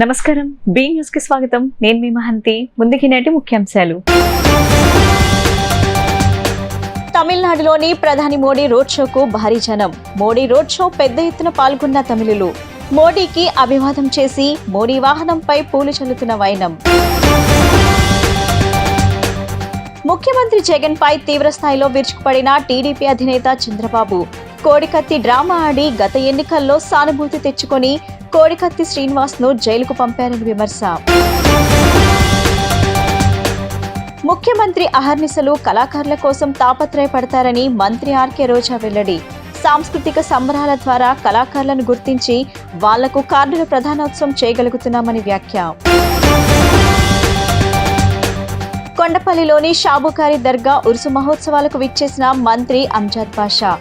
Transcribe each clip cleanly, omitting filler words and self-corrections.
నమస్కారం be news కి స్వాగతం. నేను మీ మహంతి. ముందుకి నేటి ముఖ్యాంశాలు. తమిళనాడులోని ప్రధాని మోడీ రోడ్ షోకు భారీ జనం. మోడీ రోడ్ షో పెద్ద ఎత్తున పాల్గొన్న తమిళులు మోడీకి అభివాదం చేసి మోడీ వాహనంపై పూలు చల్లుతున్న వైనం. ముఖ్యమంత్రి జగన్ పై తీవ్రస్థాయిలో విరుచుకుపడిన టీడీపీ అధినేత చంద్రబాబు కోడికత్తి డ్రామా ఆడి గత ఎన్నికల్లో సానుభూతి తెచ్చుకొని కోడికత్తి శ్రీనివాస్ ను జైలుకు పంపారని విమర్శ. ముఖ్యమంత్రి అహర్నిశలు కళాకారుల కోసం తాపత్రయపడతారని మంత్రి ఆర్కే రోజా వెల్లడి. సాంస్కృతిక సంబరాల ద్వారా కళాకారులను గుర్తించి వాళ్లకు కార్డుల ప్రధానోత్సవం చేయగలుగుతున్నామని వ్యాఖ్య. కొండపల్లిలోని షాబుకారి దర్గా ఉరుసు మహోత్సవాలకు విచ్చేసిన మంత్రి అంజాద్ బాషా.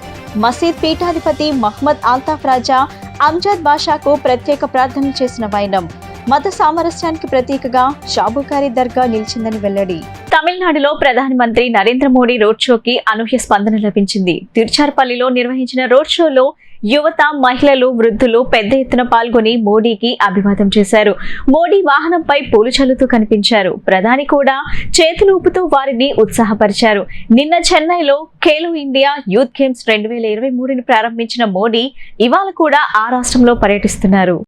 మసీద్ పీఠాధిపతి మహ్మద్ ఆల్తాఫ్ రాజా అంజాద్ బాషాకు ప్రత్యేక ప్రార్థనలు చేసిన వైనం. మత సామరస్యానికి ప్రతీకగా షాబుకారి దర్గా నిలిచిందని వెల్లడి. తమిళనాడులో ప్రధానమంత్రి నరేంద్ర మోడీ రోడ్ షోకి అనూహ్య స్పందన లభించింది. తిరుచార్పల్లిలో నిర్వహించిన రోడ్ షోలో యువత, మహిళలు, వృద్ధులు పెద్ద ఎత్తున పాల్గొని మోడీకి అభివాదం చేశారు. మోడీ వాహనంపై పూలు చల్లుతూ కనిపించారు. ప్రధాని కూడా చేతులు ఊపుతూ వారిని ఉత్సాహపరిచారు. నిన్న చెన్నైలో ఖేలో ఇండియా యూత్ గేమ్స్ 2023ని ప్రారంభించిన మోడీ ఇవాళ కూడా ఆ రాష్ట్రంలో పర్యటిస్తున్నారు.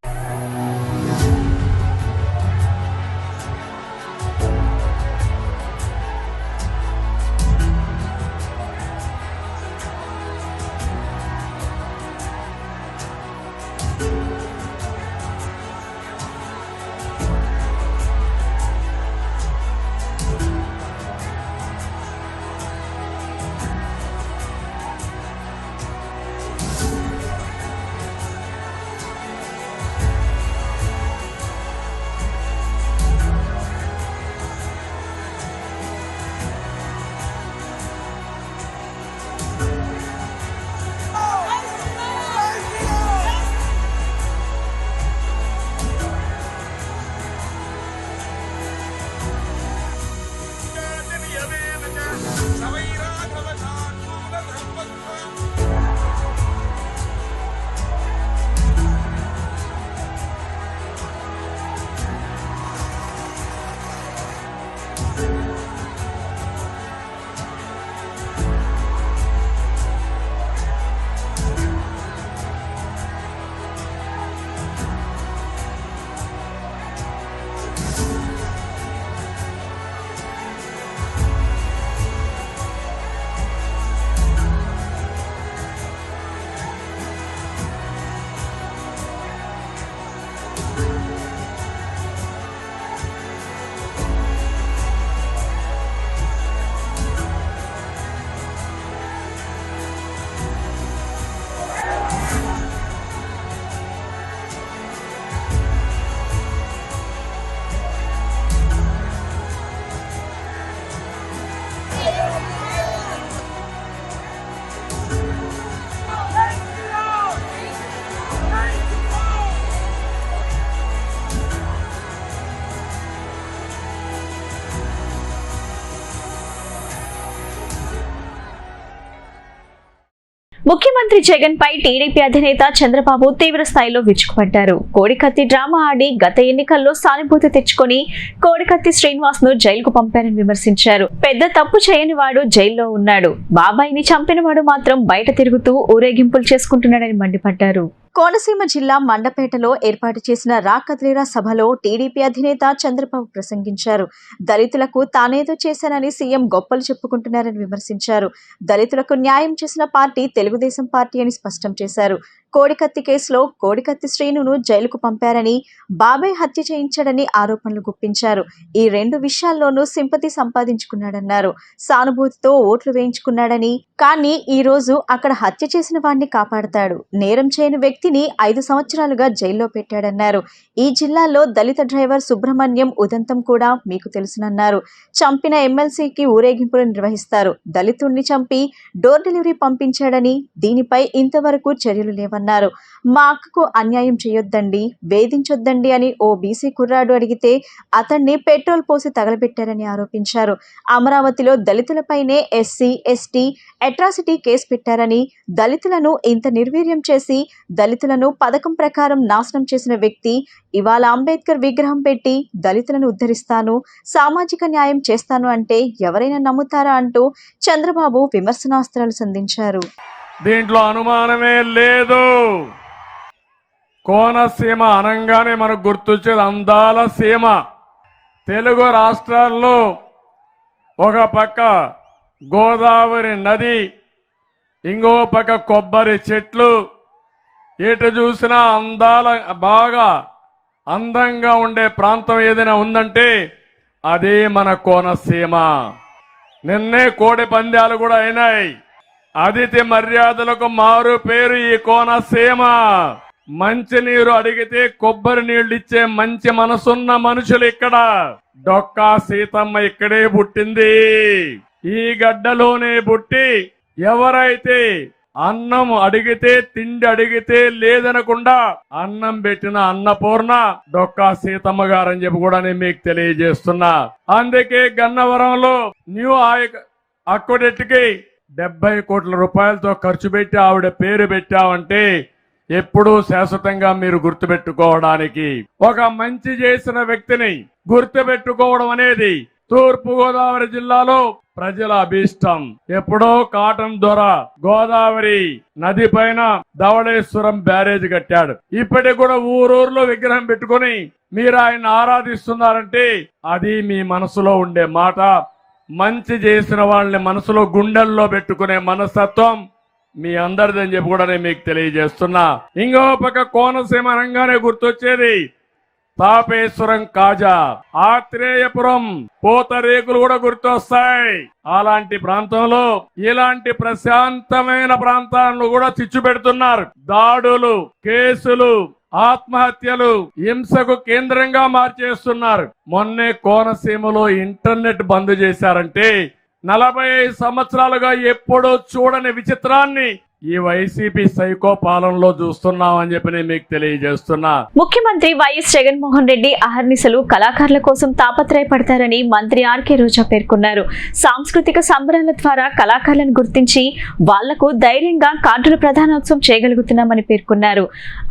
ముఖ్యమంత్రి జగన్ పై టీడీపీ అధినేత చంద్రబాబు తీవ్ర స్థాయిలో విరుచుకుపడ్డారు. కోడికత్తి డ్రామా ఆడి గత ఎన్నికల్లో సానుభూతి తెచ్చుకొని కోడికత్తి శ్రీనివాస్ ను జైలుకు పంపారని విమర్శించారు. పెద్ద తప్పు చేయని వాడు జైల్లో ఉన్నాడు, బాబాయిని చంపిన వాడు మాత్రం బయట తిరుగుతూ ఊరేగింపులు చేసుకుంటున్నాడని మండిపడ్డారు. కోనసీమ జిల్లా మండపేటలో ఏర్పాటు చేసిన రా కదిలేరా సభలో టీడీపీ అధినేత చంద్రబాబు ప్రసంగించారు. దళితులకు తానేదో చేశానని సీఎం గొప్పలు చెప్పుకుంటున్నారని విమర్శించారు. దళితులకు న్యాయం చేసిన పార్టీ తెలుగుదేశం పార్టీ అని స్పష్టం చేశారు. కోడికత్తి కేసులో కోడికత్తి శ్రీనును జైలుకు పంపారని, బాబాయ్ హత్య చేయించాడని ఆరోపణలు గుప్పించారు. ఈ రెండు విషయాల్లోనూ సింపతి సంపాదించుకున్నాడన్నారు. సానుభూతితో ఓట్లు వేయించుకున్నాడని, కానీ ఈ రోజు అక్కడ హత్య చేసిన వాడిని కాపాడతాడు. నేరం చేయని వ్యక్తిని 5 సంవత్సరాలుగా జైల్లో పెట్టాడన్నారు. ఈ జిల్లాలో దళిత డ్రైవర్ సుబ్రహ్మణ్యం ఉదంతం కూడా మీకు తెలుసునన్నారు. చంపిన ఎమ్మెల్సీకి ఊరేగింపులు నిర్వహిస్తారు. దళితుడిని చంపి డోర్ డెలివరీ పంపించాడని, దీనిపై ఇంతవరకు చర్యలు లేవన్నారు. చేస్తామన్నారు. మా అక్కకు అన్యాయం చేయొద్దండి, వేధించొద్దండి అని ఓ బీసీ కుర్రాడు అడిగితే అతన్ని పెట్రోల్ పోసి తగలబెట్టారని ఆరోపించారు. అమరావతిలో దళితులపైనే ఎస్సీ ఎస్టీ అట్రాసిటీ కేసు పెట్టారని, దళితులను ఇంత నిర్వీర్యం చేసి దళితులను పథకం ప్రకారం నాశనం చేసిన వ్యక్తి ఇవాళ అంబేద్కర్ విగ్రహం పెట్టి దళితులను ఉద్ధరిస్తాను, సామాజిక న్యాయం చేస్తాను అంటే ఎవరైనా నమ్ముతారా అంటూ చంద్రబాబు విమర్శనాస్త్రాలు సంధించారు. దీంట్లో అనుమానమే లేదు. కోనసీమ అనగానే మనకు గుర్తొచ్చేది అందాల సీమ. తెలుగు రాష్ట్రాల్లో ఒక పక్క గోదావరి నది, ఇంకో పక్క కొబ్బరి చెట్లు, ఎటు చూసినా బాగా అందంగా ఉండే ప్రాంతం ఏదైనా ఉందంటే అదే మన కోనసీమ. నిన్నే కోడి పందాలు కూడా అయినాయి. అతిథి మర్యాదలకు మారు పేరు ఈ కోనసీమ. మంచి నీరు అడిగితే కొబ్బరి నీళ్లు ఇచ్చే మంచి మనసున్న మనుషులు ఇక్కడ. డొక్కా సీతమ్మ ఇక్కడే పుట్టింది, ఈ గడ్డలోనే పుట్టి ఎవరైతే అన్నం అడిగితే తిండి అడిగితే లేదనకుండా అన్నం పెట్టిన అన్నపూర్ణ డొక్కా సీతమ్మ గారని చెప్పి కూడా నేను మీకు తెలియజేస్తున్నా. అందుకే గన్నవరంలో న్యూ అక్వడెట్కి 70 కోట్ల రూపాయలతో ఖర్చు పెట్టి ఆవిడ పేరు పెట్టామంటే ఎప్పుడూ శాశ్వతంగా మీరు గుర్తుపెట్టుకోవడానికి, ఒక మంచి చేసిన వ్యక్తిని గుర్తుపెట్టుకోవడం అనేది తూర్పు గోదావరి జిల్లాలో ప్రజల అభీష్టం. ఎప్పుడో కాటన్ దొర గోదావరి నది పైన ధవళేశ్వరం బ్యారేజ్ కట్టాడు. ఇప్పటికి కూడా ఊరూరులో విగ్రహం పెట్టుకుని మీరు ఆయన ఆరాధిస్తున్నారంటే అది మీ మనసులో ఉండే మాట. మంచి చేసిన వాళ్ళని మనసులో గుండెల్లో పెట్టుకునే మనస్తత్వం మీ అందరిదని చెప్పి కూడా నేను మీకు తెలియజేస్తున్నా. ఇంకో పక్క కోనసీమ అనగానే గుర్తొచ్చేది తాపేశ్వరం కాజా, ఆత్రేయపురం పూతరేకులు కూడా గుర్తొస్తాయి. అలాంటి ప్రాంతంలో ఇలాంటి ప్రశాంతమైన ప్రాంతాలను కూడా చిచ్చు పెడుతున్నారు. దాడులు, కేసులు, ఆత్మహత్యలు, హింసకు కేంద్రంగా మార్చేస్తున్నారు. మొన్నే కోనసీమలో ఇంటర్నెట్ బంద్ చేశారంటే 45 సంవత్సరాలుగా ఎప్పుడూ చూడని విచిత్రాన్ని ఈ వైసీపీ సైకో పాలనలో చూస్తున్నామని చెప్పి నేను మీకు తెలియజేస్తున్నా. ముఖ్యమంత్రి వైఎస్ జగన్మోహన్ రెడ్డి అహర్నిశలు కళాకారుల కోసం తాపత్రయపడతారని మంత్రి ఆర్కే రోజా పేర్కొన్నారు. సాంస్కృతిక సంబరాల ద్వారా కళాకారులను గుర్తించి వాళ్లకు ధైర్యంగా కార్డుల ప్రధానోత్సవం చేయగలుగుతున్నామని పేర్కొన్నారు.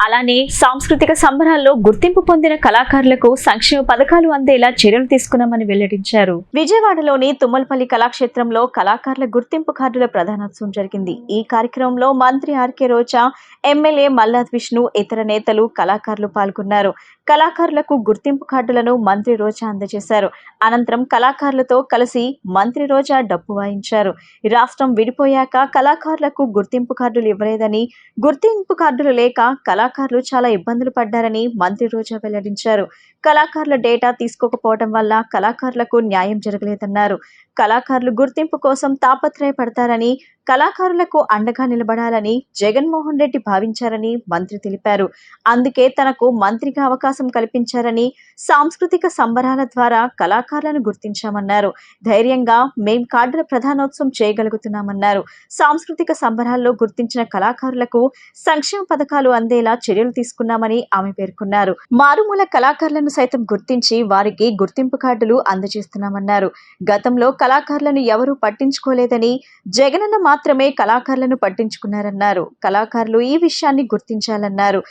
అలానే సాంస్కృతిక సంబరాల్లో గుర్తింపు పొందిన కళాకారులకు సంక్షేమ పథకాలు అందేలా చర్యలు తీసుకున్నామని వెల్లడించారు. విజయవాడలోని తుమ్మలపల్లి కళాక్షేత్రంలో కళాకారుల గుర్తింపు కార్డుల ప్రధానోత్సవం జరిగింది. ఈ కార్యక్రమం మంత్రి ఆర్కే రోజా, ఎమ్మెల్యే మల్లాద్ విష్ణు, ఇతర నేతలు, కళాకారులు పాల్గొన్నారు. కళాకారులకు గుర్తింపు కార్డులను మంత్రి రోజా అందజేశారు. అనంతరం కళాకారులతో కలిసి మంత్రి రోజా డప్పు వాయించారు. రాష్ట్రం విడిపోయాక కళాకారులకు గుర్తింపు కార్డులు ఇవ్వలేదని, గుర్తింపు కార్డులు లేక కళాకారులు చాలా ఇబ్బందులు పడ్డారని మంత్రి రోజా వెల్లడించారు. కళాకారుల డేటా తీసుకోకపోవడం వల్ల కళాకారులకు న్యాయం జరగలేదన్నారు. కళాకారులు గుర్తింపు కోసం తాపత్రయపడతారని, కళాకారులకు అండగా నిలబడాలని జగన్మోహన్ రెడ్డి భావించారని మంత్రి తెలిపారు. అందుకే తనకు మంత్రిగా అవకాశం కల్పించారని, సాంస్కృతిక సంబరాల ద్వారా కళాకారులను గుర్తించామన్నారు. ధైర్యంగా మేం కార్డుల ప్రధానోత్సవం చేయగలుగుతున్నామన్నారు. సాంస్కృతిక సంబరాల్లో గుర్తించిన కళాకారులకు సంక్షేమ పథకాలు అందేలా చర్యలు తీసుకున్నామని ఆమె పేర్కొన్నారు. మారుమూల కళాకారులను సైతం గుర్తించి వారికి గుర్తింపు కార్డులు అందజేస్తున్నామన్నారు. గతంలో కళాకారులను ఎవరూ పట్టించుకోలేదని, జగనన్న మాత్రమే కళాకారులను పట్టించుకున్నారన్నారు. కళాకారులు ఈ విషయాన్ని గుర్తించాలన్నారు.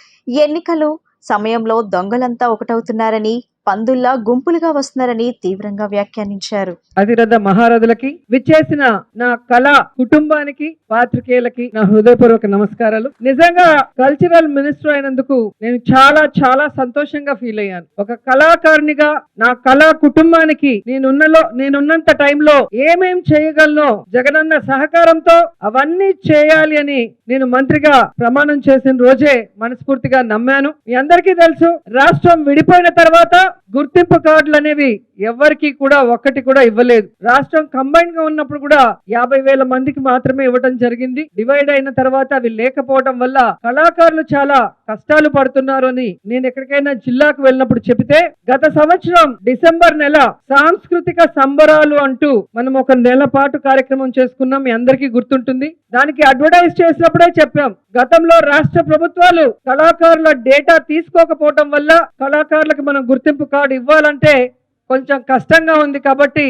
ఎన్నికలు సమయంలో దొంగలంతా ఒకటవుతున్నారని, పందుల్లా గుంపులుగా వస్తున్నారని తీవ్రంగా వ్యాఖ్యానించారు. అతిరథ మహారథులకి, విచ్చేసిన నా కళా కుటుంబానికి, పాత్రికేయులకి నా హృదయపూర్వక నమస్కారాలు. నిజంగా కల్చరల్ మినిస్టర్ అయినందుకు నేను చాలా చాలా సంతోషంగా ఫీల్ అయ్యాను. ఒక కళాకారునిగా నా కళా కుటుంబానికి నేనున్నంత టైంలో ఏమేం చేయగలను జగనన్న సహకారంతో అవన్నీ చేయాలి అని నేను మంత్రిగా ప్రమాణం చేసిన రోజే మనస్ఫూర్తిగా నమ్మాను. మీ అందరికీ తెలుసు, రాష్ట్రం విడిపోయిన తర్వాత గుర్తింపు కార్డులు అనేవి ఎవరికి కూడా ఒక్కటి కూడా ఇవ్వలేదు. రాష్ట్రం కంబైన్ గా ఉన్నప్పుడు కూడా 50,000 మందికి మాత్రమే ఇవ్వడం జరిగింది. డివైడ్ అయిన తర్వాత అవి లేకపోవడం వల్ల కళాకారులు చాలా కష్టాలు పడుతున్నారు అని నేను ఎక్కడికైనా జిల్లాకు వెళ్ళినప్పుడు చెబితే, గత సంవత్సరం డిసెంబర్ నెల సాంస్కృతిక సంబరాలు అంటూ మనం ఒక నెల పాటు కార్యక్రమం చేసుకున్నాం. మీ అందరికీ గుర్తుంటుంది. దానికి అడ్వర్టైజ్ చేసినప్పుడే చెప్పాం, గతంలో రాష్ట్ర ప్రభుత్వాలు కళాకారుల డేటా తీసుకోకపోవడం వల్ల కళాకారులకు మనం గుర్తింపు కార్డు ఇవ్వాలంటే కొంచెం కష్టంగా ఉంది. కాబట్టి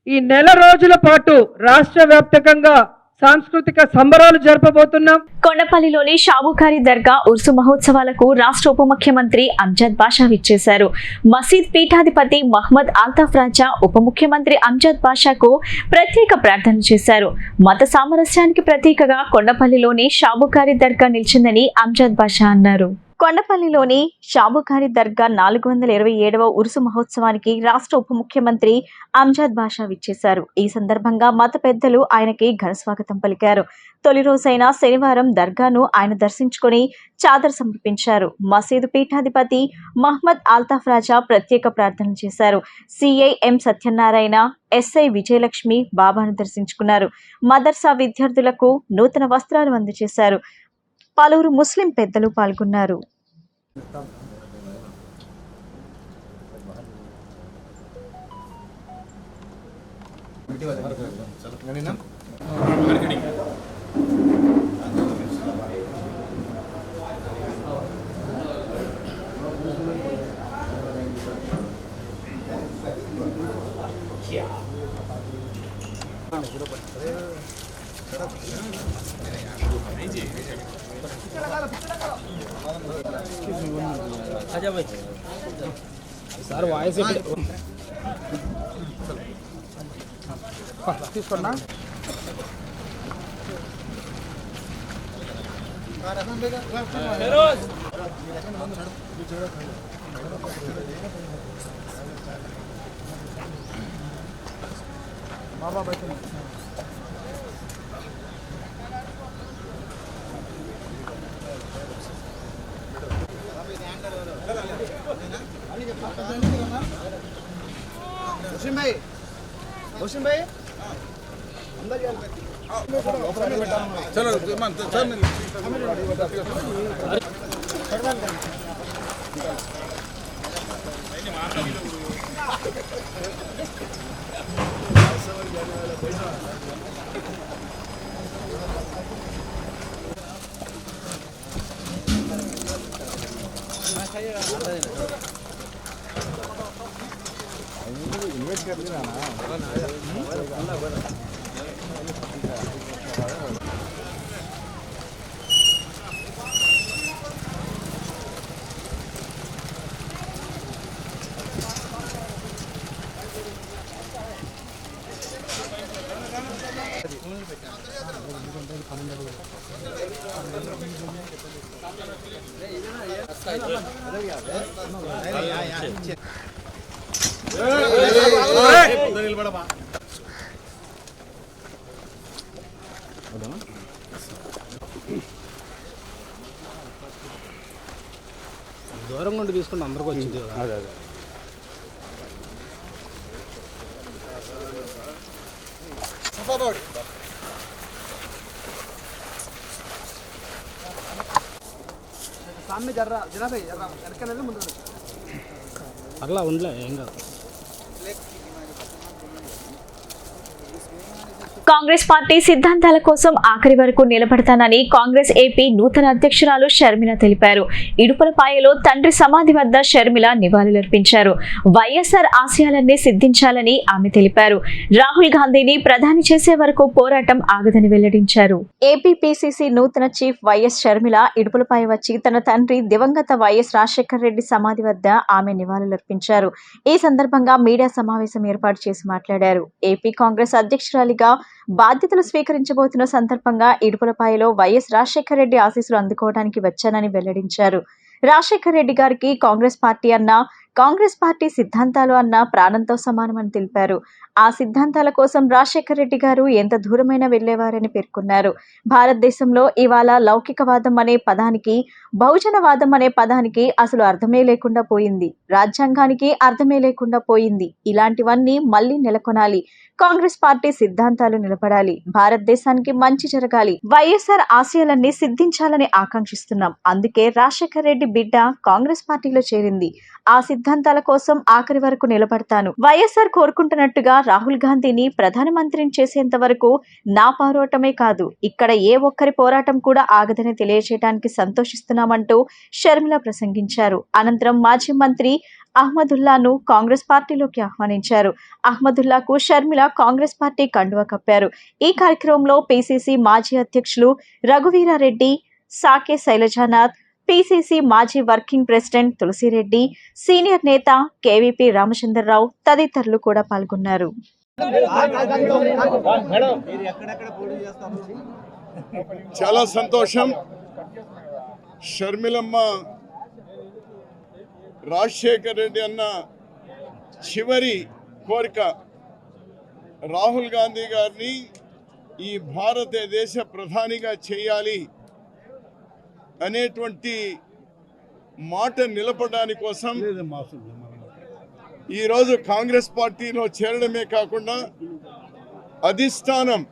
ఈ నెల రోజుల పాటు రాష్ట్ర వ్యాప్తంగా సాంస్కృతిక సంబరాలు జరపబోతున్నాం. కొండపల్లిలోని షాబుఖారీ దర్గా ఉర్సు మహోత్సవాలకు రాష్ట్ర ఉప ముఖ్యమంత్రి అంజద్ బాషా విచ్చేశారు. మసీద్ పీఠాధిపతి మహ్మద్ అల్తాఫ్ రాజా ఉప ముఖ్యమంత్రి అంజద్ బాషాకు ప్రత్యేక ప్రార్థనలు చేశారు. మత సామరస్యానికి ప్రతీకగా కొండపల్లిలోని షాబుఖారీ దర్గా నిలిచిందని అంజద్ బాషా అన్నారు. కొండపల్లిలోని షాబుఖారీ దర్గా 427వ ఉరుసు మహోత్సవానికి రాష్ట్ర ఉప ముఖ్యమంత్రి అంజద్ బాషా విచ్చేశారు. ఈ సందర్భంగా మత పెద్దలు ఆయనకి ఘన స్వాగతం పలికారు. తొలి రోజైన శనివారం దర్గాను ఆయన దర్శించుకుని చాదర్ సమర్పించారు. మసీదు పీఠాధిపతి మహ్మద్ అల్తాఫ్ రాజా ప్రత్యేక ప్రార్థనలు చేశారు. సిఐ ఎం సత్యనారాయణ, ఎస్ఐ విజయలక్ష్మి బాబాను దర్శించుకున్నారు. మదర్సా విద్యార్థులకు నూతన వస్త్రాలు అందజేశారు. పలువురు ముస్లిం పెద్దలు పాల్గొన్నారు. సార్ వాయిస్ తీసుకున్నా బాబా బయట मुस्लिम भाई अंदर चलो इन्वेस्ट कर देना ना దూరం నుండి తీసుకుంటే అందరికి వచ్చింది. అదే అదే సామ్య జర్రా జనాభా జర్రా వెనకనే ముందు అట్లా ఉండలే ఏం కాదు. కాంగ్రెస్ పార్టీ సిద్ధాంతాల కోసం ఆఖరి వరకు నిలబడతానని కాంగ్రెస్ ఏపీ నూతన అధ్యక్షురాలు షర్మిల తెలిపారు. ఇడుపులపాయలో తండ్రి సమాధి వద్ద షర్మిల నివాళులర్పించారు. వైఎస్ఆర్ ఆశయాలన్నీ సిద్ధించాలని ఆమె తెలిపారు. రాహుల్ గాంధీని ప్రధాని చేసే వరకు పోరాటం ఆగదని వెల్లడించారు. ఏపీ పిసిసి నూతన చీఫ్ వైఎస్ షర్మిల ఇడుపులపాయ వచ్చి తన తండ్రి దివంగత వైఎస్ రాజశేఖర్ రెడ్డి సమాధి వద్ద ఆమె నివాళులర్పించారు. ఈ సందర్భంగా మీడియా సమావేశం ఏర్పాటు చేసి మాట్లాడారు. ఏపీ కాంగ్రెస్ అధ్యక్షురాలిగా బాధ్యతలు స్వీకరించబోతున్న సందర్భంగా ఇడుపులపాయలో వైఎస్ రాజశేఖర్ రెడ్డి ఆశీస్సులు అందుకోవడానికి వచ్చానని వెల్లడించారు. రాజశేఖర్ రెడ్డి గారికి కాంగ్రెస్ పార్టీ అన్న కాంగ్రెస్ పార్టీ సిద్ధాంతాలు అన్న ప్రాణంతో సమానమని తెలిపారు. ఆ సిద్ధాంతాల కోసం రాజశేఖర రెడ్డి గారు ఎంత దూరమైనా వెళ్లేవారని పేర్కొన్నారు. భారతదేశంలో ఇవాళ లౌకికవాదం అనే పదానికి, బహుజనవాదం అనే పదానికి అసలు అర్థమే లేకుండా పోయింది. రాజ్యాంగానికి అర్థమే లేకుండా పోయింది. ఇలాంటివన్నీ మళ్లీ నెలకొనాలి. కాంగ్రెస్ పార్టీ సిద్ధాంతాలు నిలబడాలి. భారతదేశానికి మంచి జరగాలి. వైఎస్ఆర్ ఆశయాలన్నీ సిద్ధించాలని ఆకాంక్షిస్తున్నాం. అందుకే రాజశేఖర రెడ్డి బిడ్డ కాంగ్రెస్ పార్టీలో చేరింది. ఆ సిద్ధాంతాల కోసం ఆఖరి వరకు నిలబడతాను. వైఎస్ఆర్ కోరుకుంటున్నట్టుగా రాహుల్ గాంధీని ప్రధానమంత్రిని చేసేంత వరకు నా పోరాటమే కాదు, ఇక్కడ ఏ ఒక్కరి పోరాటం కూడా ఆగదని తెలియజేయడానికి సంతోషిస్తున్నామంటూ షర్మిల ప్రసంగించారు. అనంతరం మాజీ మంత్రి అహ్మదుల్లాను కాంగ్రెస్ పార్టీలోకి ఆహ్వానించారు. అహ్మదుల్లాకు షర్మిల కాంగ్రెస్ పార్టీ కండువా కప్పారు. ఈ కార్యక్రమంలో పిసిసి మాజీ అధ్యక్షులు రఘువీరారెడ్డి, సాకే శైలజానాథ్, పిసిసి మాజీ వర్కింగ్ ప్రెసిడెంట్ తులసిరెడ్డి, సీనియర్ నేత కేవీపీ రామచంద్రరావు తదితరులు కూడా పాల్గొన్నారు. చాలా సంతోషం. షర్మిలమ్మ రాజశేఖర రెడ్డి అన్న చివరి కోరిక రాహుల్ గాంధీ గారిని ఈ భారతదేశ ప్రధానిగా చేయాలి అనేటువంటి మాట నిలపడానికి కోసం ఈరోజు కాంగ్రెస్ పార్టీలో చేరడమే కాకుండా అధిష్టానం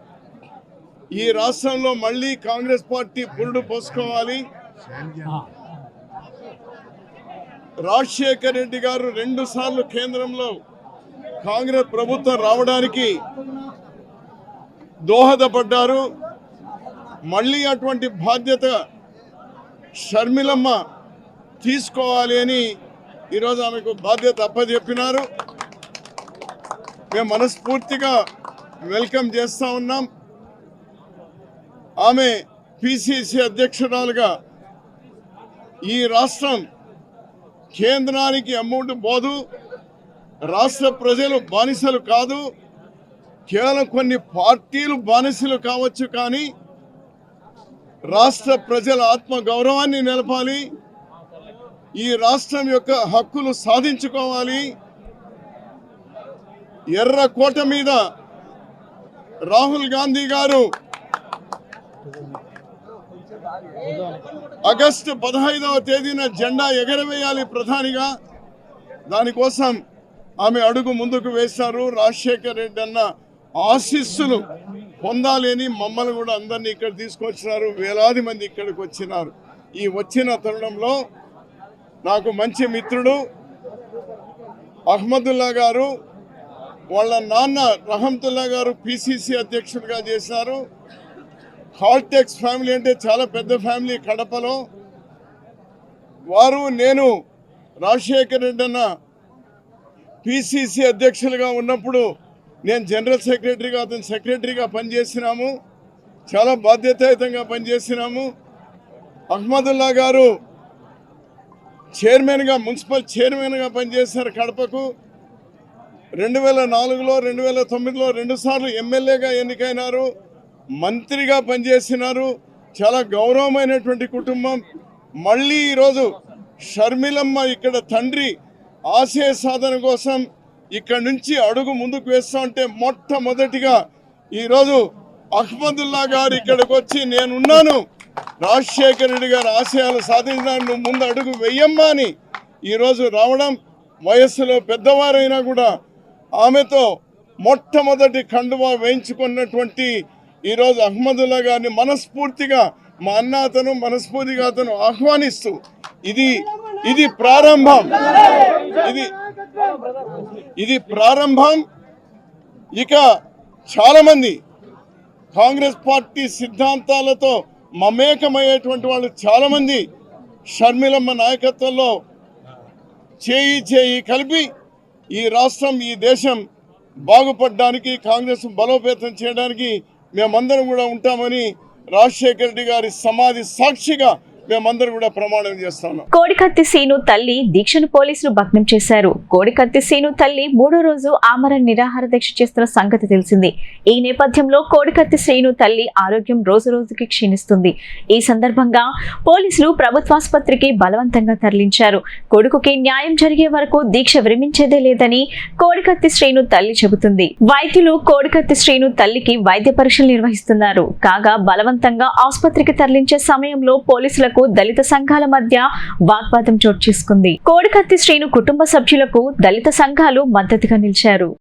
ఈ రాష్ట్రంలో మళ్ళీ కాంగ్రెస్ పార్టీ పురుడు పోసుకోవాలి. రాజశేఖర రెడ్డి గారు 2 సార్లు కేంద్రంలో కాంగ్రెస్ ప్రభుత్వం రావడానికి దోహదపడ్డారు. మళ్ళీ అటువంటి బాధ్యత షర్మిలమ్మ తీసుకోవాలి అని ఈరోజు ఆమెకు బాధ్యత అప్పచెప్పినారు. మేము మనస్ఫూర్తిగా వెల్కమ్ చేస్తూ ఉన్నాం. ఆమె పిసిసి అధ్యక్షురాలుగా ఈ రాష్ట్రం కేంద్రానికి అమ్ముడు పోదు, రాష్ట్ర ప్రజలు బానిసలు కాదు, కేవలం కొన్ని పార్టీలు బానిసలు కావచ్చు, కానీ రాష్ట్ర ప్రజల ఆత్మ గౌరవాన్ని నిలపాలి, ఈ రాష్ట్రం యొక్క హక్కులు సాధించుకోవాలి. ఎర్రకోట మీద రాహుల్ గాంధీ గారు ఆగస్టు 15వ తేదీన జెండా ఎగరవేయాలి ప్రధానిగా. దానికోసం ఆమె అడుగు ముందుకు వేశారు. రాజశేఖర రెడ్డి అన్న ఆశీస్సులు పొందాలి అని మమ్మల్ని కూడా అందరినీ ఇక్కడ తీసుకొచ్చినారు. వేలాది మంది ఇక్కడికి వచ్చినారు. ఈ వచ్చిన తరుణంలో నాకు మంచి మిత్రుడు అహ్మదుల్లా గారు, వాళ్ళ నాన్న రహమతుల్లా గారు పిసిసి అధ్యక్షుడిగా చేశారు. హాల్టెక్స్ ఫ్యామిలీ అంటే చాలా పెద్ద ఫ్యామిలీ కడపలో. వారు నేను రాజశేఖర రెడ్డి అన్న పిసిసి అధ్యక్షులుగా ఉన్నప్పుడు నేను జనరల్ సెక్రటరీగా, అతను సెక్రటరీగా పనిచేసినాము. చాలా బాధ్యతాయుతంగా పనిచేసినాము. అహ్మదుల్లా గారు చైర్మన్గా, మున్సిపల్ చైర్మన్గా పనిచేశారు కడపకు. 2004లో 2009లో 2 సార్లు ఎమ్మెల్యేగా ఎన్నికైనారు. మంత్రిగా పనిచేసినారు. చాలా గౌరవమైనటువంటి కుటుంబం. మళ్ళీ ఈరోజు షర్మిలమ్మ ఇక్కడ తండ్రి ఆశయ సాధన కోసం ఇక్కడ నుంచి అడుగు ముందుకు వేస్తా ఉంటే మొట్టమొదటిగా ఈరోజు అహ్మదుల్లా గారు ఇక్కడికి వచ్చి నేనున్నాను, రాజశేఖర రెడ్డి గారి ఆశయాలు సాధించడానికి నువ్వు ముందు అడుగు వెయ్యమ్మా అని ఈరోజు రావడం, వయస్సులో పెద్దవారైనా కూడా ఆమెతో మొట్టమొదటి కండువా వేయించుకున్నటువంటి ఈరోజు అహ్మదుల్లా గారిని మనస్ఫూర్తిగా మా అన్న అతను మనస్ఫూర్తిగా అతను ఆహ్వానిస్తూ ఇది ప్రారంభం. ఇది ప్రారంభం. ఇక చాలామంది కాంగ్రెస్ పార్టీ సిద్ధాంతాలతో మమేకమయ్యేటువంటి వాళ్ళు చాలామంది షర్మిలమ్మ నాయకత్వంలో చేయి కలిపి ఈ రాష్ట్రం, ఈ దేశం బాగుపడడానికి, కాంగ్రెస్ బలోపేతం చేయడానికి మేమందరం కూడా ఉంటామని రాజశేఖర రెడ్డి గారి సమాధి సాక్షిగా మేమందరూ కూడా ప్రమాణం చేస్తున్నాం. కోడికత్తి సీను తల్లి దీక్షను పోలీసులు భగ్నం చేశారు. కోడికత్తి సీను తల్లి 3వ రోజు ఆమరణ నిరాహార దీక్ష చేస్తున్న సంగతి తెలిసింది. ఈ నేపథ్యంలో కోడికత్తి శ్రీను తల్లి ఆరోగ్యం రోజు రోజుకి క్షీణిస్తుంది. ఈ సందర్భంగా పోలీసులు ప్రభుత్వాసుపత్రికి బలవంతంగా తరలించారు. కొడుకుకి న్యాయం జరిగే వరకు దీక్ష విరమించేదే లేదని కోడికత్తి శ్రీను తల్లి చెబుతుంది. వైద్యులు కోడికత్తి శ్రీను తల్లికి వైద్య పరీక్షలు నిర్వహిస్తున్నారు. కాగా బలవంతంగా ఆసుపత్రికి తరలించే సమయంలో పోలీసులకు దళిత సంఘాల మధ్య వాగ్వాదం చోటు చేసుకుంది. కోడికత్తి శ్రీను కుటుంబ సభ్యులకు దళిత సంఘాలు మద్దతుగా నిలిచారు.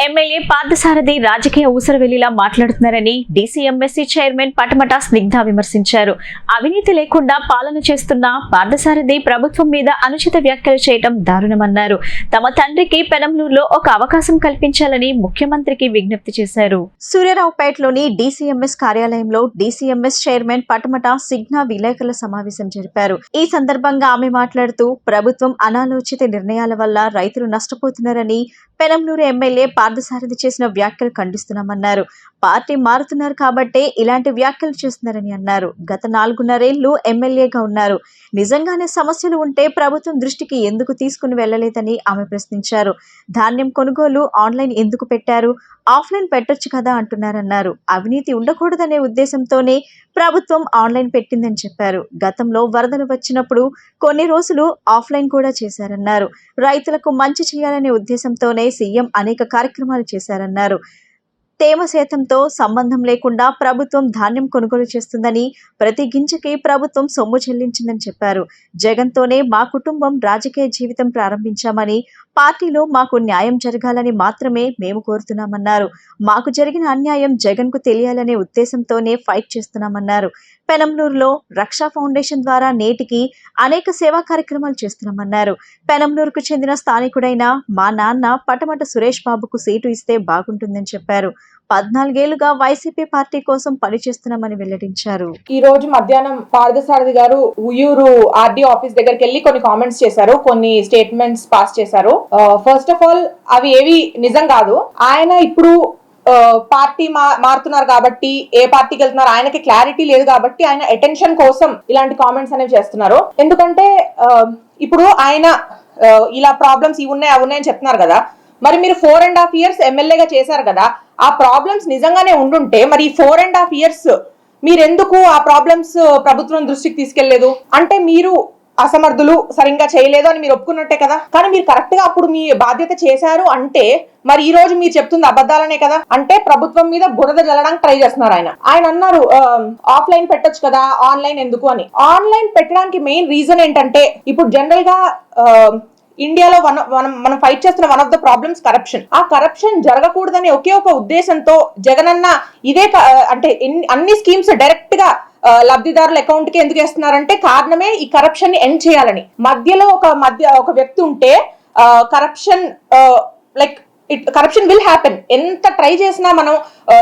ఎమ్మెల్యే పార్థసారథి రాజకీయ ఊసరవెల్లిలా మాట్లాడుతున్నారని డీసీఎంఎస్సీ చైర్మన్ పటమట స్నిగ్ధ విమర్శించారు. అవినీతి లేకుండా పాలన చేస్తున్న పార్థసారథి ప్రభుత్వం మీద అనుచిత వ్యాఖ్యలు చేయడం దారుణమన్నారు. తమ తండ్రికి పెనంలూరులో ఒక అవకాశం కల్పించాలని ముఖ్యమంత్రికి విజ్ఞప్తి చేశారు. సూర్యారావుపేటలోని డీసీఎంఎస్ కార్యాలయంలో డీసీఎంఎస్ చైర్మన్ పటమట స్నిగ్ధ విలేకరుల సమావేశం జరిపారు. ఈ సందర్భంగా ఆమె మాట్లాడుతూ ప్రభుత్వం అనాలోచిత నిర్ణయాల వల్ల రైతులు నష్టపోతున్నారని, పెనంలూరు ఎమ్మెల్యే పార్థసారథి చేసిన వ్యాఖ్యలు ఖండిస్తున్నామన్నారు. పార్టీ మారుతున్నారు కాబట్టే ఇలాంటి వ్యాఖ్యలు చేస్తున్నారని అన్నారు. గత 4.5 ఏళ్లు ఎమ్మెల్యేగా ఉన్నారు. నిజంగానే సమస్యలు ఉంటే ప్రభుత్వం దృష్టికి ఎందుకు తీసుకుని వెళ్లలేదని ఆమె ప్రశ్నించారు. ధాన్యం కొనుగోలు ఆన్లైన్ ఎందుకు పెట్టారు, ఆఫ్లైన్ పెట్టొచ్చు కదా అంటున్నారన్నారు. అవినీతి ఉండకూడదనే ఉద్దేశంతోనే ప్రభుత్వం ఆన్లైన్ పెట్టిందని చెప్పారు. గతంలో వరదలు వచ్చినప్పుడు కొన్ని రోజులు ఆఫ్లైన్ కూడా చేశారన్నారు. రైతులకు మంచి చేయాలనే ఉద్దేశంతోనే సీఎం అనేక కార్యక్రమాలు చేశారన్నారు. తేమ శాతంతో సంబంధం లేకుండా ప్రభుత్వం ధాన్యం కొనుగోలు చేస్తుందని, ప్రతి గింజకి ప్రభుత్వం సొమ్ము చెల్లించిందని చెప్పారు. జగన్తోనే మా కుటుంబం రాజకీయ జీవితం ప్రారంభించామని, పార్టీలో మాకు న్యాయం జరగాలని మాత్రమే మేము కోరుతున్నామన్నారు. మాకు జరిగిన అన్యాయం జగన్ కు తెలియాలనే ఉద్దేశంతోనే ఫైట్ చేస్తున్నామన్నారు. పెనంలూరులో రక్షా ఫౌండేషన్ ద్వారా నేటికి అనేక సేవా కార్యక్రమాలు చేస్తున్నామన్నారు. పెనంలూరుకు చెందిన స్థానికుడైన మా నాన్న పటమట సురేష్ బాబుకు సీటు ఇస్తే బాగుంటుందని చెప్పారు. 14 ఏళ్లుగా వైసీపీ పార్టీ కోసం పనిచేస్తున్నామని వెల్లడించారు. ఈ రోజు మధ్యాహ్నం పార్థసారథి గారు ఉయ్యూరు ఆర్డీ ఆఫీస్ దగ్గరికి వెళ్లి కొన్ని కామెంట్స్ చేశారు, కొన్ని స్టేట్మెంట్స్ పాస్ చేశారు. ఫస్ట్ ఆఫ్ ఆల్ అవి ఏవి నిజం కాదు. ఆయన ఇప్పుడు పార్టీ మారుతున్నారు కాబట్టి, ఏ పార్టీకి వెళ్తున్నారు ఆయనకి క్లారిటీ లేదు కాబట్టి ఆయన అటెన్షన్ కోసం ఇలాంటి కామెంట్స్ అనేవి చేస్తున్నారు. ఎందుకంటే ఇప్పుడు ఆయన ఇలా ప్రాబ్లమ్స్ ఇవి ఉన్నాయి అవి ఉన్నాయని చెప్తున్నారు కదా, మరి మీరు 4.5 years ఎమ్మెల్యేగా చేశారు కదా, ఆ ప్రాబ్లమ్స్ నిజంగానే ఉండుంటే మరి 4.5 years మీరెందుకు ఆ ప్రాబ్లమ్స్ ప్రభుత్వం దృష్టికి తీసుకెళ్లేదు? అంటే మీరు అసమర్థులు, సరిగ్గా చేయలేదు అని మీరు ఒప్పుకున్నట్టే కదా. కానీ మీరు కరెక్ట్ గా అప్పుడు మీ బాధ్యత చేశారు అంటే మరి ఈ రోజు మీరు చెప్తుంది అబద్ధాలనే కదా. అంటే ప్రభుత్వం మీద బురద జల్లడానికి ట్రై చేస్తున్నారు. ఆయన అన్నారు ఆఫ్లైన్ పెట్టొచ్చు కదా, ఆన్లైన్ ఎందుకు అని. ఆన్లైన్ పెట్టడానికి మెయిన్ రీజన్ ఏంటంటే ఇప్పుడు జనరల్ గా ఇండియాలో మనం ఫైట్ చేస్తున్న one of the problems corruption. ఆ కరప్షన్ జరగకూడదనే ఒకే ఒక ఉద్దేశంతో జగనన్న ఇదే అంటే అన్ని స్కీమ్స్ డైరెక్ట్ గా లబ్ధిదారుల అకౌంట్ కి ఎందుకు వేస్తున్నారంటే కారణమే ఈ కరప్షన్ ని ఎండ్ చేయాలని. మధ్యలో ఒక వ్యక్తి ఉంటే కరప్షన్ కరప్షన్ విల్ హ్యాపెన్. ఎంత ట్రై చేసినా మనం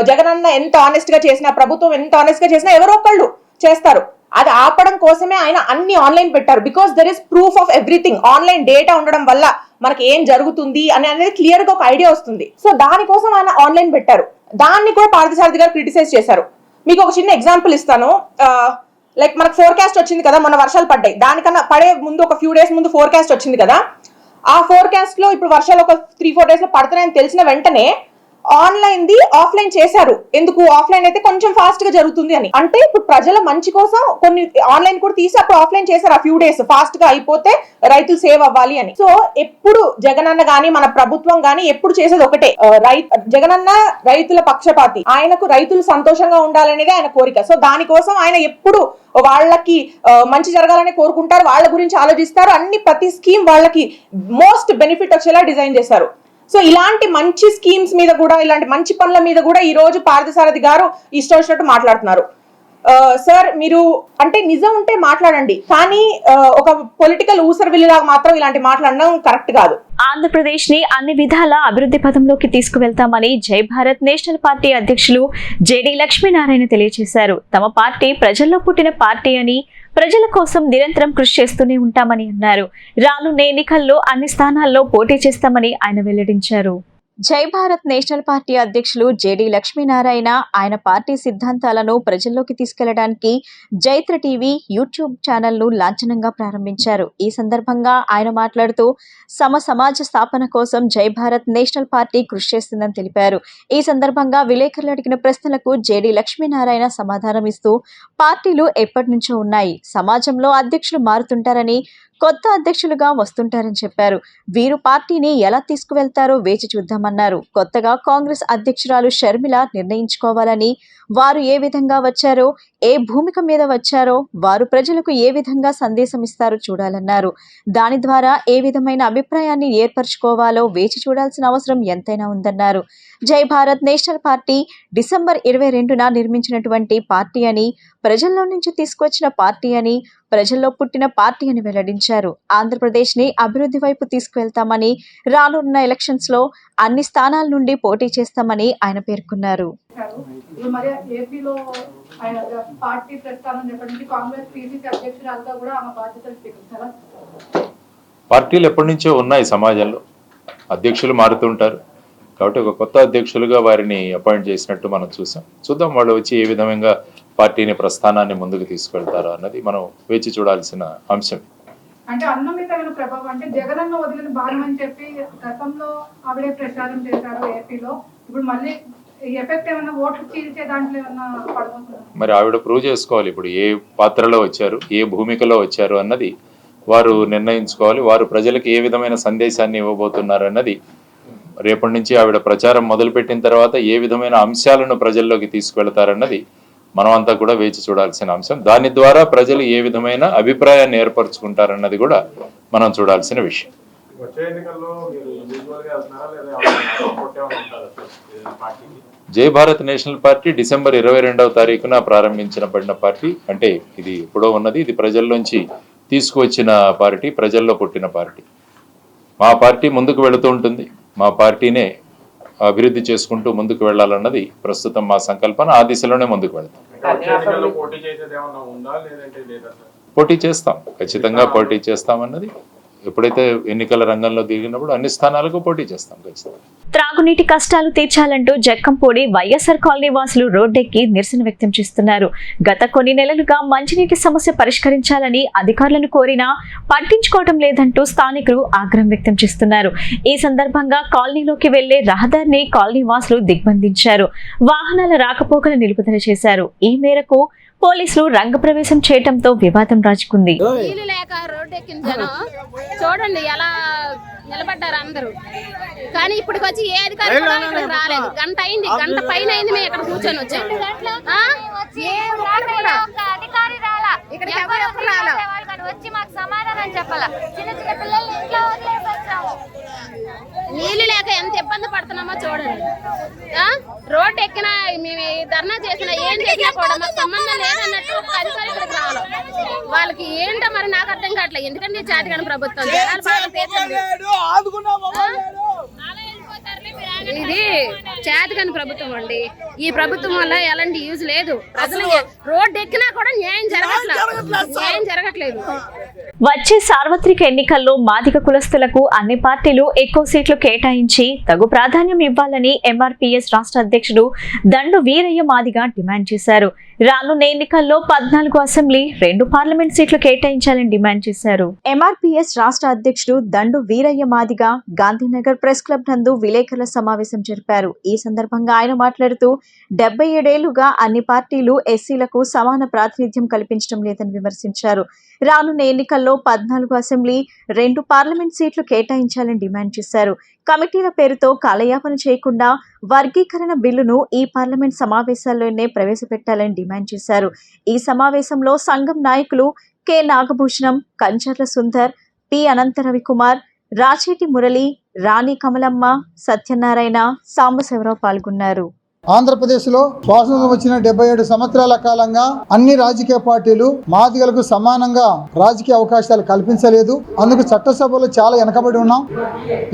జగనన్న ఎంత ఆనెస్ట్ గా చేసినా, ప్రభుత్వం ఎంత ఆనెస్ట్ గా చేసినా ఎవరో ఒకళ్ళు చేస్తారు. అది ఆపడం కోసమే ఆయన అన్ని ఆన్లైన్ పెట్టారు. Because there is proof of everything. Online data ఉండడం వల్ల మనకి ఏం జరుగుతుంది అనేది క్లియర్ గా ఒక ఐడియా వస్తుంది. సో దానికోసం ఆయన ఆన్లైన్ పెట్టారు. దాన్ని కూడా పార్థసారథి గారు క్రిటిసైజ్ చేశారు. మీకు ఒక చిన్న ఎగ్జాంపుల్ ఇస్తాను. మనకు ఫోర్కాస్ట్ వచ్చింది కదా, మొన్న వర్షాలు పడ్డాయి. దానికన్నా పడే ముందు ఒక ఫ్యూ డేస్ ముందు ఫోర్కాస్ట్ వచ్చింది కదా. ఆ ఫోర్కాస్ట్ లో ఇప్పుడు వర్షాలు ఒక 3-4 days లో పడుతున్నాయని తెలిసిన వెంటనే ఆన్లైన్ ది ఆఫ్లైన్ చేశారు. ఎందుకు? ఆఫ్లైన్ అయితే కొంచెం ఫాస్ట్ గా జరుగుతుంది అని. అంటే ఇప్పుడు ప్రజల మంచి కోసం కొన్ని ఆన్లైన్ కూడా తీసి అప్పుడు ఆఫ్లైన్ చేశారు. ఆ ఫ్యూ డేస్ ఫాస్ట్ గా అయిపోతే రైతులు సేవ్ అవ్వాలి అని. సో ఎప్పుడు జగనన్న గానీ మన ప్రభుత్వం గానీ ఎప్పుడు చేసేది ఒకటే, జగనన్న రైతుల పక్షపాతి. ఆయనకు రైతులు సంతోషంగా ఉండాలనేది ఆయన కోరిక. సో దానికోసం ఆయన ఎప్పుడు వాళ్ళకి మంచి జరగాలని కోరుకుంటారు, వాళ్ళ గురించి ఆలోచిస్తారు. ప్రతి స్కీమ్ వాళ్ళకి మోస్ట్ బెనిఫిట్ వచ్చేలా డిజైన్ చేశారు. సో ఇలాంటి మంచి స్కీమ్స్ మీద కూడా, ఇలాంటి మంచి పనుల మీద కూడా ఈ రోజు పార్థసారథి గారు ఇష్టం వచ్చినట్టు మాట్లాడుతున్నారు. సార్, మీరు అంటే నిజం ఉంటే మాట్లాడండి, కానీ ఒక పొలిటికల్ ఊసరవిల్లిలాగా మాత్రం ఇలాంటి మాట్లాడడం కరెక్ట్ కాదు. ఆంధ్రప్రదేశ్ ని అన్ని విధాల అభివృద్ధి పథంలోకి తీసుకువెళ్తామని జై భారత్ నేషనల్ పార్టీ అధ్యక్షులు జేడీ లక్ష్మీనారాయణ తెలియజేశారు. తమ పార్టీ ప్రజల్లో పుట్టిన పార్టీ అని, ప్రజల కోసం నిరంతరం కృషి చేస్తూనే ఉంటామని అన్నారు. రానున్న ఎన్నికల్లో అన్ని స్థానాల్లో పోటీ చేస్తామని ఆయన వెల్లడించారు. జై భారత్ నేషనల్ పార్టీ అధ్యక్షులు జేడీ లక్ష్మీనారాయణ ఆయన పార్టీ సిద్ధాంతాలను ప్రజల్లోకి తీసుకెళ్లడానికి జైత్ర టీవీ యూట్యూబ్ ఛానల్ ను లాంఛనంగా ప్రారంభించారు. ఈ సందర్భంగా ఆయన మాట్లాడుతూ సమాజ స్థాపన కోసం జై భారత్ నేషనల్ పార్టీ కృషి చేస్తుందని తెలిపారు. ఈ సందర్భంగా విలేకరులు అడిగిన ప్రశ్నలకు జేడీ లక్ష్మీనారాయణ సమాధానం ఇస్తూ పార్టీలు ఎప్పటి నుంచో ఉన్నాయి, సమాజంలో అధ్యక్షులు మారుతుంటారని, కొత్త అధ్యక్షులుగా వస్తుంటారని చెప్పారు. వీరు పార్టీని ఎలా తీసుకువెళ్తారో వేచి చూద్దామన్నారు. కొత్తగా కాంగ్రెస్ అధ్యక్షురాలు షర్మిల నిర్ణయించుకోవాలని, వారు ఏ విధంగా వచ్చారో, ఏ భూమిక మీద వచ్చారో, వారు ప్రజలకు ఏ విధంగా సందేశం ఇస్తారో చూడాలన్నారు. దాని ద్వారా ఏ విధమైన అభిప్రాయాన్ని ఏర్పరచుకోవాలో వేచి చూడాల్సిన అవసరం ఎంతైనా ఉందన్నారు. జై భారత్ నేషనల్ పార్టీ డిసెంబర్ 22న నిర్మించినటువంటి పార్టీ అని, ప్రజల్లో నుంచి తీసుకొచ్చిన పార్టీ అని, ప్రజల్లో పుట్టిన పార్టీ అని వెల్లడించారు. ఆంధ్రప్రదేశ్ ని అభివృద్ధి వైపు తీసుకువెళ్తామని, రానున్న ఎలక్షన్స్ లో అన్ని స్థానాల నుండి పోటీ చేస్తామని ఆయన పేర్కొన్నారు. ఏపీలో ఆయన పార్టీ ప్రస్థానం ఎప్పటి నుంచి కాంగ్రెస్ పిసిసి అధ్యక్షురాలుగా కూడా ఆమె బాధ్యతలు స్వీకరించారా? పార్టీలు ఎప్పటి నుంచో ఉన్నాయి సమాజంలో, అధ్యక్షులు మారుతుంటారు కాబట్టి ఒక కొత్త అధ్యక్షులుగా వారిని అపాయింట్ చేసినట్టు మనం చూద్దాం వాళ్ళు వచ్చి ఏ విధంగా పార్టీని ప్రస్థానాన్ని ముందుకు తీసుకెళ్తారో అన్నది మనం వేచి చూడాల్సిన అంశం. అంటే అన్నం మీద ప్రభావం అంటే జగనన్న వదిలిన భారం అని చెప్పి గతంలో ఆవిడే ప్రచారం చేశారు ఏపీలో, ఇప్పుడు మళ్ళీ ఎఫెక్ట్ ఏమైనా ఓట్లు చీల్చే దాంట్లో ఏమైనా పడబోతున్నారు? మరి ఆవిడ ప్రూవ్ చేసుకోవాలి ఇప్పుడు ఏ పాత్రలో వచ్చారు, ఏ భూమికలో వచ్చారు అన్నది వారు నిర్ణయించుకోవాలి. వారు ప్రజలకు ఏ విధమైన సందేశాన్ని ఇవ్వబోతున్నారు అన్నది రేపటి నుంచి ఆవిడ ప్రచారం మొదలుపెట్టిన తర్వాత ఏ విధమైన అంశాలను ప్రజల్లోకి తీసుకువెళతారన్నది మనమంతా కూడా వేచి చూడాల్సిన అంశం. దాని ద్వారా ప్రజలు ఏ విధమైన అభిప్రాయాన్ని ఏర్పరచుకుంటారన్నది కూడా మనం చూడాల్సిన విషయం. జై భారత్ నేషనల్ పార్టీ డిసెంబర్ 22వ తారీఖున ప్రారంభించబడిన పార్టీ. అంటే ఇది ఎప్పుడో ఉన్నది, ఇది ప్రజల్లోంచి తీసుకువచ్చిన పార్టీ, ప్రజల్లో పుట్టిన పార్టీ. మా పార్టీ ముందుకు వెళుతూ ఉంటుంది, మా పార్టీనే అభివృద్ధి చేసుకుంటూ ముందుకు వెళ్లాలన్నది ప్రస్తుతం మా సంకల్పన. ఆ దిశలోనే ముందుకు వెళ్తాం. పోటీ చేస్తాం, ఖచ్చితంగా పోటీ చేస్తామన్నది ఎప్పుడైతే ఎన్నికల రంగంలో దిగినప్పుడు అన్ని స్థానాలకు పోటీ చేస్తాం ఖచ్చితంగా. త్రాగునీటి కష్టాలు తీర్చాలంటూ జక్కంపూడి వైఎస్ఆర్ కాలనీ వాసులు రోడ్డెక్కి నిరసన వ్యక్తం చేస్తున్నారు. గత కొన్ని నెలలుగా మంచినీటి సమస్య పరిష్కరించాలని అధికారులను కోరినా పట్టించుకోవడం లేదంటూ స్థానికులు ఆగ్రహం వ్యక్తం చేస్తున్నారు. ఈ సందర్భంగా కాలనీలోకి వెళ్లే రహదారిని కాలనీ వాసులు దిగ్బంధించారు. వాహనాల రాకపోకలు నిలుపుదల చేశారు. ఈ మేరకు పోలీసులు రంగప్రవేశం చేయడంతో వివాదం రాజుకుంది. నీళ్లు లేక రోడ్డు ఎక్కిన జనం చూడండి ఎలా నిలబడ్డారు అందరూ. కానీ ఇప్పటికి వచ్చి ఏ అధికారి కూడా ఇక్కడికి రాలేదు. గంట అయింది, గంట పైన అయింది మేము ఇక్కడ కూర్చొని వచ్చాం. ఇక్కడ ఎవరు రాలా, వచ్చి మాకు సమాధానం చెప్పాలా. చిన్న చిన్న పిల్లలు ఇంట్లో వదిలేసి వచ్చాము. నీళ్లు లేక ఎంత ఇబ్బంది పడుతున్నామో చూడండి. రోడ్డు ఎక్కినా మేము ధర్నా చేసినా ఏం చేసినా కూడా మాకు సంబంధం లేదన్నట్టు ఒక అధికారి ఇక్కడికి రావాలి. వాళ్ళకి ఏంటో మరి నాకు అర్థం కావట్లేదు. ఎందుకంటే చేతగాని ప్రభుత్వం జనాలు బాగా ఇది చేతగాని ప్రభుత్వం అండి. ఈ ప్రభుత్వం వల్ల ఎలాంటి యూజ్ లేదు. ప్రజలు రోడ్డు ఎక్కినా కూడా న్యాయం జరగట్లేదు. వచ్చే సార్వత్రిక ఎన్నికల్లో మాదిగ కులస్తులకు అన్ని పార్టీలు ఎక్కువ సీట్లు కేటాయించి తగు ప్రాధాన్యం ఇవ్వాలని ఎంఆర్పీఎస్ రాష్ట్ర అధ్యక్షుడు దండు వీరయ్య మాదిగ డిమాండ్ చేశారు. రానున్న ఎన్నికల్లో 14 అసెంబ్లీ, 2 పార్లమెంట్ సీట్లు కేటాయించాలని డిమాండ్ చేశారు. ఎంఆర్పీఎస్ రాష్ట్ర అధ్యక్షుడు దండు వీరయ్య మాదిగ గాంధీనగర్ ప్రెస్ క్లబ్ నందు విలేకరుల సమావేశం జరిపారు. ఈ సందర్భంగా ఆయన మాట్లాడుతూ 77 ఏళ్లుగా అన్ని పార్టీలు ఎస్సీలకు సమాన ప్రాతినిధ్యం కల్పించడం లేదని విమర్శించారు. రానున్న ఎన్నికల్లో 14 అసెంబ్లీ, 2 పార్లమెంట్ సీట్లు కేటాయించాలని డిమాండ్ చేశారు. కమిటీల పేరుతో కాలయాపన చేయకుండా వర్గీకరణ బిల్లును ఈ పార్లమెంట్ సమావేశాల్లోనే ప్రవేశపెట్టాలని డిమాండ్ చేశారు. ఈ సమావేశంలో సంఘం నాయకులు కె నాగభూషణం, కంచర్ల సుందర్, పి అనంత రవికుమార్, రాచేటి మురళి, రాణి కమలమ్మ, సత్యనారాయణ, సాంబశివరావు పాల్గొన్నారు. ఆంధ్రప్రదేశ్లో స్వాతంత్రం వచ్చిన 77 సంవత్సరాల కాలంగా అన్ని రాజకీయ పార్టీలు మాదిగలకు సమానంగా రాజకీయ అవకాశాలు కల్పించలేదు. అందుకు చట్టసభలో చాలా వెనకబడి ఉన్నాం.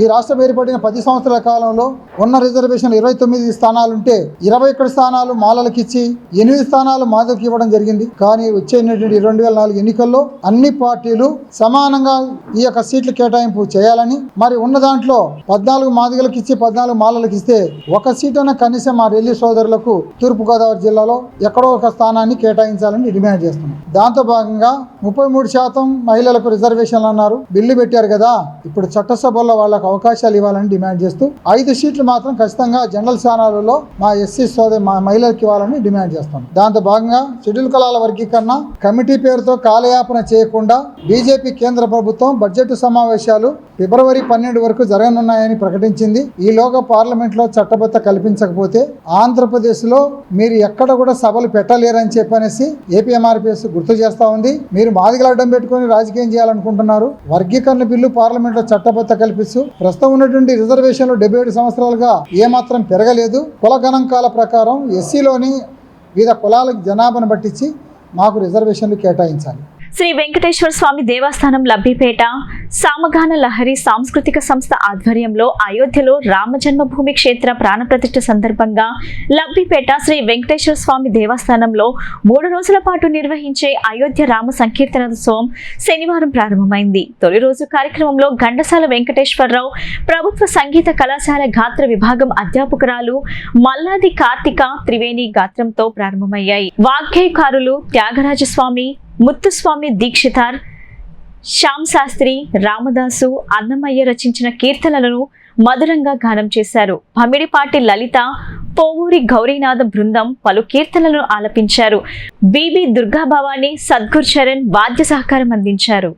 ఈ రాష్ట్రం ఏర్పడిన 10 సంవత్సరాల కాలంలో ఉన్న రిజర్వేషన్లు 29 స్థానాలుంటే 21 స్థానాలు మాలలకు ఇచ్చి 8 స్థానాలు మాదిగలకు ఇవ్వడం జరిగింది. కానీ వచ్చే 2004 ఎన్నికల్లో అన్ని పార్టీలు సమానంగా ఈ యొక్క సీట్ల కేటాయింపు చేయాలని, మరి ఉన్న దాంట్లో 14 మాదిగలకు ఇచ్చి 14 మాలలకు ఇస్తే ఒక సీట్ అన్న కనీసం మా రెల్లి సోదరులకు తూర్పుగోదావరి జిల్లాలో ఎక్కడో ఒక స్థానాన్ని కేటాయించాలని డిమాండ్ చేస్తున్నాం. దాంతో భాగంగా 33% మహిళలకు రిజర్వేషన్లు అన్నారు, బిల్లు పెట్టారు కదా. ఇప్పుడు చట్టసభల్లో వాళ్ళకు అవకాశాలు ఇవ్వాలని డిమాండ్ చేస్తూ 5 సీట్లు మాత్రం ఖచ్చితంగా జనరల్ స్థానాలలో మా ఎస్సీ మా మహిళలకు ఇవ్వాలని డిమాండ్ చేస్తున్నాం. దాంతో భాగంగా షెడ్యూల్ కులాల వర్గీకరణ కమిటీ పేరుతో కాలయాపన చేయకుండా బీజేపీ కేంద్ర ప్రభుత్వం బడ్జెట్ సమావేశాలు ఫిబ్రవరి 12 వరకు జరగనున్నాయని ప్రకటించింది. ఈలోగా పార్లమెంట్లో చట్టబద్ధత కల్పించకపోతే ఆంధ్రప్రదేశ్లో మీరు ఎక్కడ కూడా సభలు పెట్టలేరని చెప్పనేసి ఏపీఎంఆర్పీఎస్ గుర్తు చేస్తా ఉంది. మీరు మాదిగల అడ్డం పెట్టుకుని రాజకీయం చేయాలనుకుంటున్నారు. వర్గీకరణ బిల్లు పార్లమెంట్లో చట్టబద్ధత కల్పిస్తూ ప్రస్తుతం ఉన్నటువంటి రిజర్వేషన్లు 77 సంవత్సరాలుగా ఏమాత్రం పెరగలేదు. కుల గణాంకాల ప్రకారం ఎస్సీలోని వివిధ కులాలకు జనాభాను పట్టించి మాకు రిజర్వేషన్లు కేటాయించాలి. శ్రీ వెంకటేశ్వర స్వామి దేవస్థానం లబ్బిపేట సామగాన లహరి సాంస్కృతిక సంస్థ ఆధ్వర్యంలో అయోధ్యలో రామజన్మభూమి క్షేత్ర ప్రాణప్రతిష్ఠ సందర్భంగా లబ్బిపేట శ్రీ వెంకటేశ్వర స్వామి దేవస్థానంలో 3 రోజుల పాటు నిర్వహించే అయోధ్య రామ సంకీర్తనోత్సవం శనివారం ప్రారంభమైంది. తొలి రోజు కార్యక్రమంలో ఘంటసాల వెంకటేశ్వరరావు ప్రభుత్వ సంగీత కళాశాల గాత్ర విభాగం అధ్యాపకురాలు మల్లాది కార్తిక త్రివేణి గాత్రంతో ప్రారంభమయ్యాయి. వాగ్గేయకారులు త్యాగరాజస్వామి, ముత్తుస్వామి దీక్షితార్, శ్యామ్ శాస్త్రి, రామదాసు, అన్నమయ్య రచించిన కీర్తనలను మధురంగా గానం చేశారు. భమిడిపాటి లలిత, పోవూరి గౌరీనాథ బృందం పలు కీర్తనలను ఆలపించారు. బీబీ దుర్గా భవాని, సద్గురు చరణ్ వాద్య సహకారం అందించారు.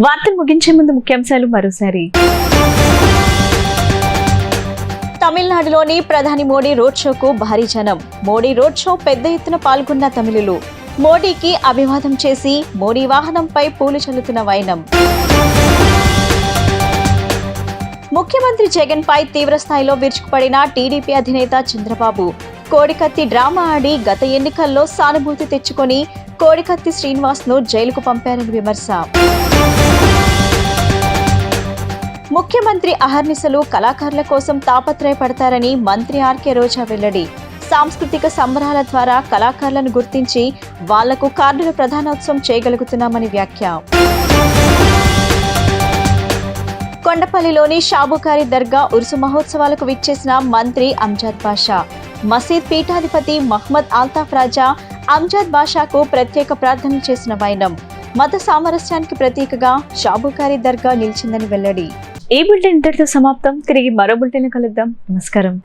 వార్తలు ముగించే ముందు ముఖ్యాంశాలు మరోసారి. తమిళనాడులోని ప్రధాని మోడీ రోడ్ షోకు భారీ జనం. మోడీ రోడ్ షో పెద్ద ఎత్తున పాల్గొన్న తమిళులు మోడీకి అభివాదం చేసి మోడీ వాహనంపై పూలు చల్లుతున్న వైనం. ముఖ్యమంత్రి జగన్ పై తీవ్ర స్థాయిలో విరుచుకుపడిన టీడీపీ అధినేత చంద్రబాబు కోడికత్తి డ్రామా ఆడి గత ఎన్నికల్లో సానుభూతి తెచ్చుకొని కోడికత్తి శ్రీనివాస్ ను జైలుకు పంపారని విమర్శ. ముఖ్యమంత్రి అహర్నిశలు కళాకారుల కోసం తాపత్రయపడతారని మంత్రి ఆర్కే రోజా వెల్లడి. సాంస్కృతిక సంబరాల ద్వారా కళాకారులను గుర్తించి వాళ్లకు కార్డుల ప్రధానోత్సవం చేయగలుగుతున్నామని వ్యాఖ్య. కొండపల్లిలోని షాబుకారి దర్గా ఉరుసు మహోత్సవాలకు విచ్చేసిన మంత్రి అంజాద్ బాషా. మసీద్ పీఠాధిపతి మహ్మద్ ఆల్తాఫ్ రాజా అంజాద్ బాషాకు ప్రత్యేక ప్రార్థనలు చేసిన వైనం. మత సామరస్యానికి ప్రతీకగా షాబుకారి దర్గా నిలిచిందని వెల్లడి. ఈ బులెటిన్ ఇంతటితో సమాప్తం. తిరిగి మరో బులెటిన్ కలుద్దాం. నమస్కారం.